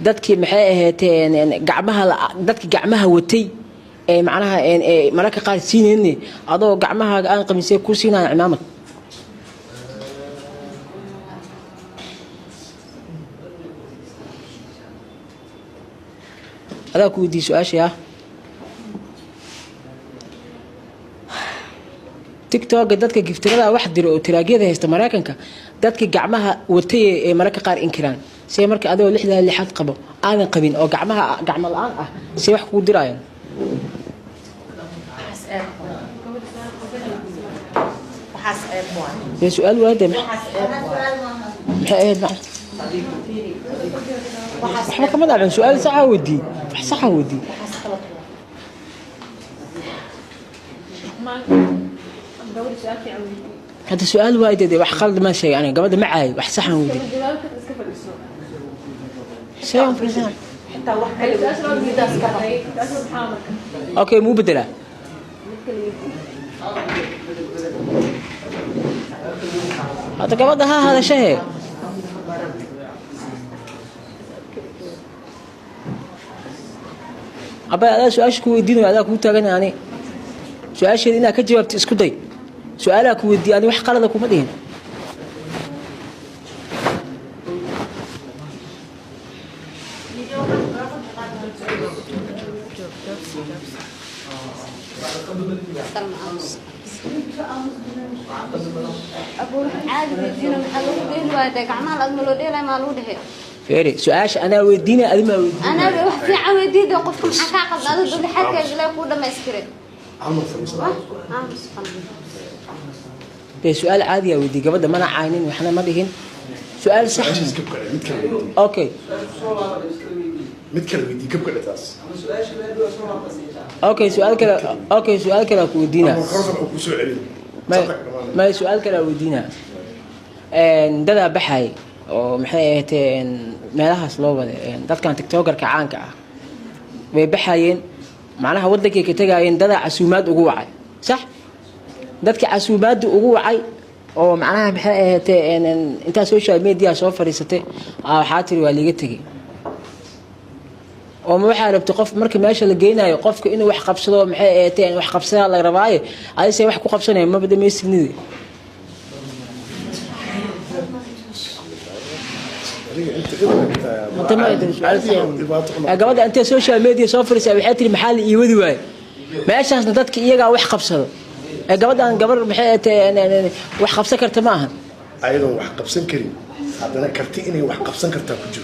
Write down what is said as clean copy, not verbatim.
dadkii maxay ahaayeen dadkii gacmaha watay ee macnaha mararka qaar siinayeen adoo gacmahaaga aan qamiisay ku siinaa cimaamad adaa ku weydiiyey su-aasha TikTok dadka giftirada wax diro oo tiraagyada haysta Mareykanka dadka gacmaha watay ee mararka qaar inkiraan si marka adoo 66 qabo aan qabin oo gacmo la'aan ah si wax ku dirayaan يا سؤال واحد احنا كمان على سؤال صح ودي صح ودي هذا سؤال وايد دي wax qalad ma shay aniga gabadha macay wax saxan ودي شيء فريزان حتى wax اوكي مو بدله هذا كمان هذا شيء أبا هذا سؤال شكو يدينه هذا كوتا كان يعني سؤال شيء إنك جاوبت اسكتي سؤالك ودي يعني وح قال لكم مدين أقول عادي بدينا محلو ده الوادع عمال أجمله ده لا مالو ده فيري سؤال أنا ودينا أدم أنا واحد في عودي ده قفكم حكاك هذا ده حكى جلا يقول ده ما يسكره ده سؤال عادي ودي قبل ده ما أنا عاينين وإحنا ما دهين سؤال صح أوكي متكلم ودي كم كده تاس أوكي سؤال كلا ودينا ما سؤال كلا ودينا ده بحي oo maxay ahaayeen meelahaas loo wada dadkan TikToker ka caanka ah way baxayeen macnaha wadankii ka tagayeen dad casuumaad ugu wacay sax dadka casuumaad ugu wacay oo macnaha maxay ahaayeen inta social media soo fariisatay waxa tiri waa liga tagay oo ma waxa rabto qof marka meesha la geynayo qofka inuu wax qabsado maxay ahaayeen wax qabsada la rabaayo ay say wax ku qabsanay ma badameysinid قبل أنت سوشيال ميديا صفر سبحات المحل يودي واي ما عشان نتذكر إيجا وح قبصة قبل أن قبل بحياة وح قبصة كرت معها أيضا وح قبصة كريم هذا أنا كرتيني وح قبصة كرت كجو